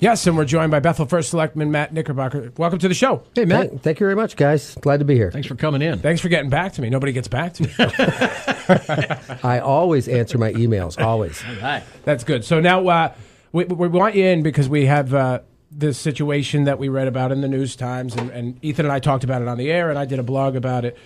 Yes, and we're joined by Bethel First Selectman Matt Knickerbocker. Welcome to the show. Hey, Matt. Thank you very much, guys. Glad to be here. Thanks for coming in. Thanks for getting back to me. Nobody gets back to me. I always answer my emails, always. All right. That's good. So now we want you in because we have this situation that we read about in the News Times, and Ethan and I talked about it on the air, and I did a blog about it.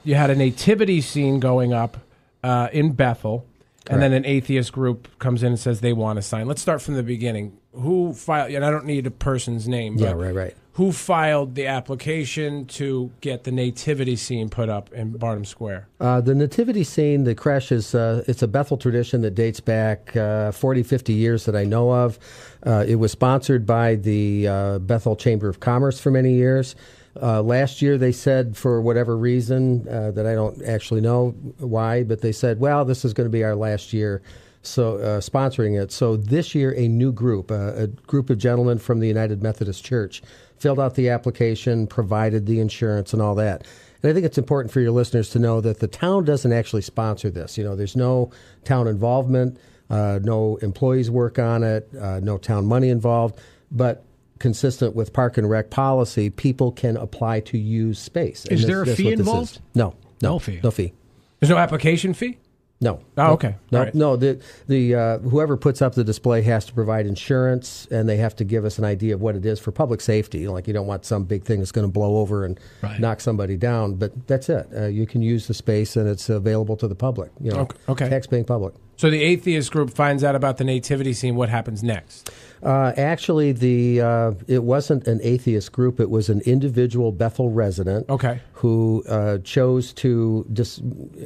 You had a nativity scene going up in Bethel, and then an atheist group comes in and says they want a sign. Let's start from the beginning. Who filed, and I don't need a person's name, but right. Who filed the application to get the nativity scene put up in Barnum Square? The nativity scene, the creche, is it's a Bethel tradition that dates back 40, 50 years that I know of. It was sponsored by the Bethel Chamber of Commerce for many years. Last year they said, for whatever reason that I don't actually know why, but they said, well, this is going to be our last year sponsoring it. So this year, a new group, a group of gentlemen from the United Methodist Church, filled out the application, provided the insurance and all that. And I think it's important for your listeners to know that the town doesn't actually sponsor this. You know, there's no town involvement, no employees work on it, no town money involved, but consistent with Park and Rec policy, people can apply to use space. Is there a fee involved? No fee. No fee. There's no application fee? No. Oh, okay. No, right. no. The whoever puts up the display has to provide insurance, and they have to give us an idea of what it is for public safety. Like, you don't want some big thing that's going to blow over and knock somebody down. But that's it. You can use the space, and it's available to the public. You know, tax-paying public. So the atheist group finds out about the nativity scene. What happens next? Actually, it wasn't an atheist group. It was an individual Bethel resident who chose to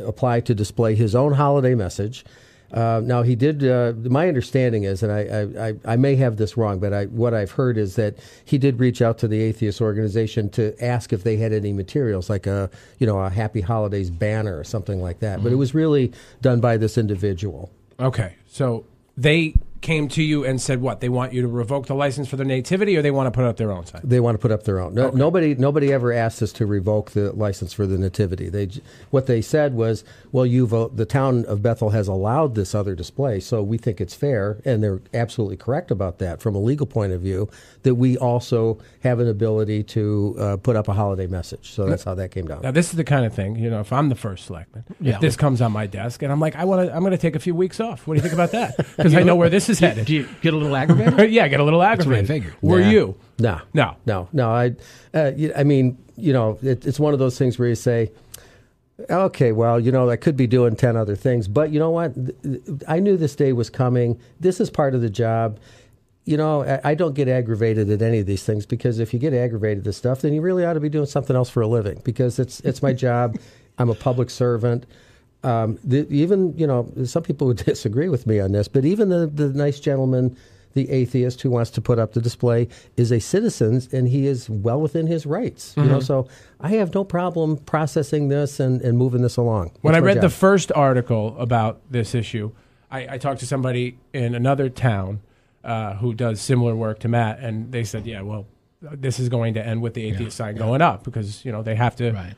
apply to display his own holiday message. Now, he did, my understanding is, and I may have this wrong, but what I've heard is that he did reach out to the atheist organization to ask if they had any materials, like a Happy Holidays banner or something like that. Mm-hmm. But it was really done by this individual. Okay, so they came to you and said what? They want you to revoke the license for the nativity, or they want to put up their own sign? They want to put up their own. No, nobody ever asked us to revoke the license for the nativity. What they said was, well, the town of Bethel has allowed this other display, so we think it's fair, and they're absolutely correct about that from a legal point of view, that we also have an ability to put up a holiday message. So that's how that came down. Now, this is the kind of thing, if I'm the first selectman, if this comes on my desk, and I'm like, I'm going to take a few weeks off. What do you think about that? Because I know where this is headed. Do you get a little aggravated? Yeah, get a little aggravated. That's what I figured. Were you? No. I mean, it's one of those things where you say, okay, well, I could be doing 10 other things, but you know what? I knew this day was coming. This is part of the job. I don't get aggravated at any of these things, because if you get aggravated at this stuff, then you really ought to be doing something else for a living, because it's my job. I'm a public servant. Even some people would disagree with me on this, but even the nice gentleman, the atheist who wants to put up the display, is a citizen, and he is well within his rights. Mm-hmm. So I have no problem processing this and moving this along. When I read the first article about this issue, I talked to somebody in another town who does similar work to Matt, and they said, yeah, well, this is going to end with the atheist sign going up, because they have to. Right.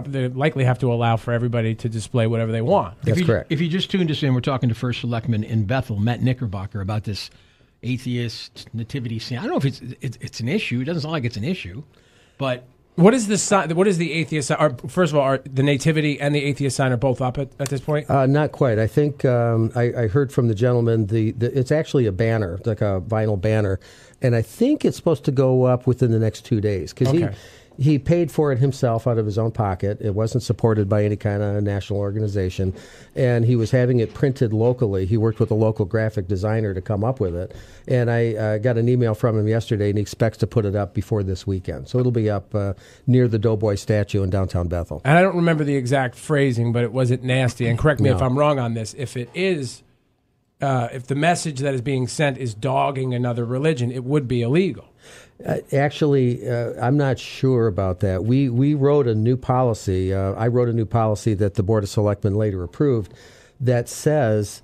They likely have to allow for everybody to display whatever they want. That's correct. If you just tuned us in, we're talking to First Selectman in Bethel, Matt Knickerbocker, about this atheist nativity scene. I don't know if it's an issue. It doesn't sound like it's an issue, but what is the sign? What is the atheist sign? First of all, are the nativity and the atheist sign are both up at this point? Not quite. I think I heard from the gentleman. It's actually a banner, like a vinyl banner, and I think it's supposed to go up within the next 2 days, because he paid for it himself out of his own pocket. It wasn't supported by any kind of national organization, and he was having it printed locally. He worked with a local graphic designer to come up with it, and I got an email from him yesterday, and he expects to put it up before this weekend. So it'll be up near the Doughboy statue in downtown Bethel. And I don't remember the exact phrasing, but it wasn't nasty. And correct me if I'm wrong on this. If it is, if the message that is being sent is dogging another religion, it would be illegal. Actually, I'm not sure about that. We wrote a new policy. I wrote a new policy that the Board of Selectmen later approved that says,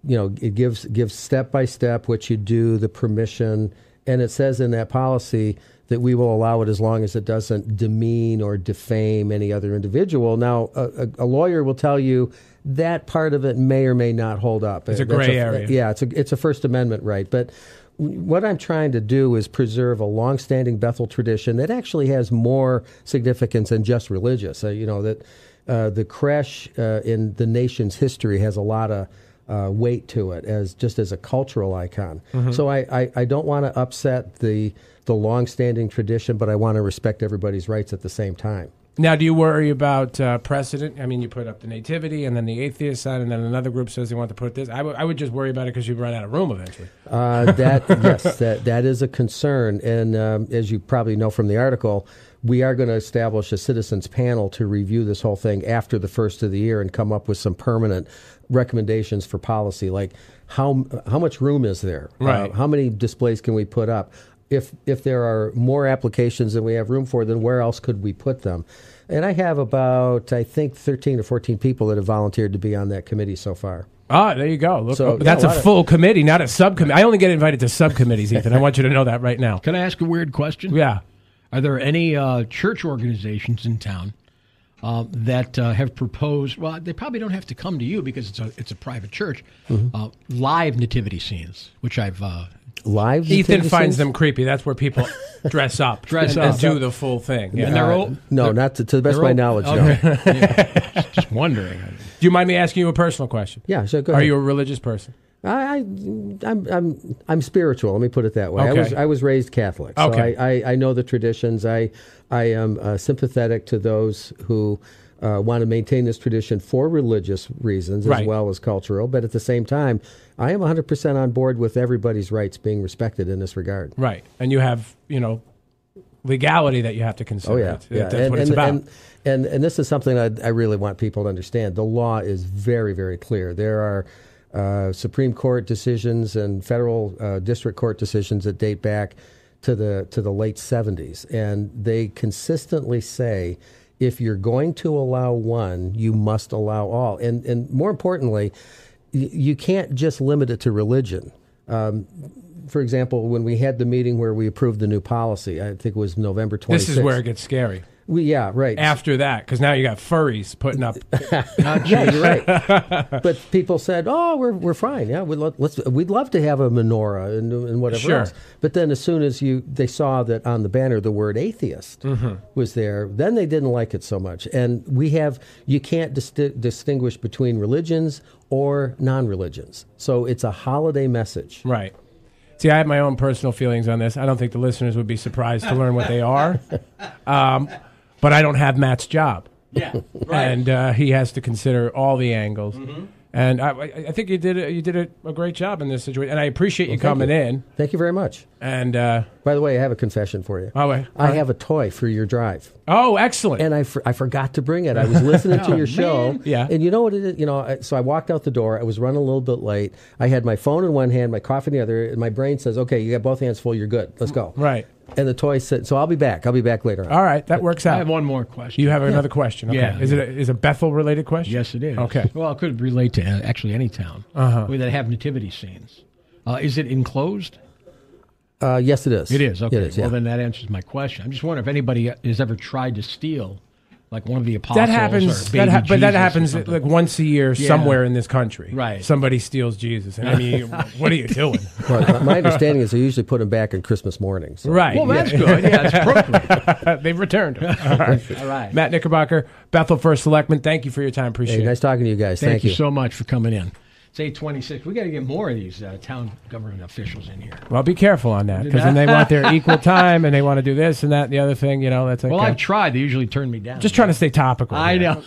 it gives step by step what you do, the permission, and it says in that policy that we will allow it as long as it doesn't demean or defame any other individual. Now, a lawyer will tell you that part of it may or may not hold up. It's a gray area. Yeah, it's a First Amendment right, but what I'm trying to do is preserve a longstanding Bethel tradition that actually has more significance than just religious. That the creche in the nation's history has a lot of weight to it as a cultural icon. So I don't want to upset the longstanding tradition, but I want to respect everybody's rights at the same time. Now, do you worry about precedent? I mean, you put up the Nativity, and then the Atheist side, and then another group says they want to put this. I would just worry about it because you'd run out of room eventually. That is a concern. And as you probably know from the article, we are going to establish a citizens panel to review this whole thing after the first of the year and come up with some permanent recommendations for policy, like how much room is there? Right. How many displays can we put up? If there are more applications than we have room for, then where else could we put them? And I have about, I think, 13 or 14 people that have volunteered to be on that committee so far. Ah, there you go. Look, So, that's a full committee, not a subcommittee. I only get invited to subcommittees, Ethan. I want you to know that right now. Can I ask a weird question? Yeah. Are there any church organizations in town that have proposed? Well, they probably don't have to come to you because it's a private church. Live nativity scenes, which I've Live. Ethan finds them creepy. That's where people dress up, and do the full thing. Yeah. And they're old. No, not to the best of my knowledge. Okay. No. Yeah. Just wondering. Do you mind me asking you a personal question? Yeah, so go Are ahead. you a religious person? I'm spiritual. Let me put it that way. Okay. I was raised Catholic, so Okay. I know the traditions. I am sympathetic to those who want to maintain this tradition for religious reasons as well as cultural. But at the same time, I am 100% on board with everybody's rights being respected in this regard. Right, and you have legality that you have to consider. Oh yeah, That's what it's about. And this is something I really want people to understand. The law is very, very clear. There are Supreme Court decisions and federal district court decisions that date back to the late 70s, and they consistently say, if you're going to allow one, you must allow all. And more importantly, you can't just limit it to religion. For example, when we had the meeting where we approved the new policy, I think it was November 26th. This is where it gets scary. Right. After that, because now you got furries putting up. Yeah, you're right. But people said, "Oh, we're fine. Yeah, we'd love to have a menorah and whatever else." But then, as soon as they saw that on the banner the word atheist was there, then they didn't like it so much. And you can't distinguish between religions or non-religions. So it's a holiday message. Right. See, I have my own personal feelings on this. I don't think the listeners would be surprised to learn what they are. But I don't have Matt's job. Yeah, right. And he has to consider all the angles. And I think you did a great job in this situation. And I appreciate you coming in. Thank you very much. And by the way, I have a confession for you. I have a toy for your drive. Oh, excellent. And I forgot to bring it. I was listening to your show. Yeah. And you know what it is? So I walked out the door. I was running a little bit late. I had my phone in one hand, my coffee in the other, and my brain says, okay, you got both hands full. You're good. Let's go. Right. And the toy said, so I'll be back. I'll be back later on. All right. That works out. I have one more question. You have another question. Okay. Yeah. Is it a Bethel-related question? Yes, it is. Okay. Well, it could relate to actually any town where they have nativity scenes. Is it enclosed? Yes, it is. It is. Okay. It is, yeah. Well, then that answers my question. I'm just wondering if anybody has ever tried to steal, like one of the apostles. That happens. Or baby But that Jesus happens or something. like once a year somewhere in this country. Right. Somebody steals Jesus. And I mean, what are you doing? Well, my understanding is they usually put him back on Christmas morning. So. Right. Well, that's good. Yeah, it's appropriate. They've returned him. All right. All right. Matt Knickerbocker, Bethel First Selectman, thank you for your time. Appreciate Hey, it. nice talking to you guys. Thank you so much for coming in. It's 8:26. We got to get more of these town government officials in here. Well, be careful on that, because then they want their equal time, and they want to do this and that and the other thing. That's okay. Well, I've tried. They usually turn me down. Just trying to stay topical. I know.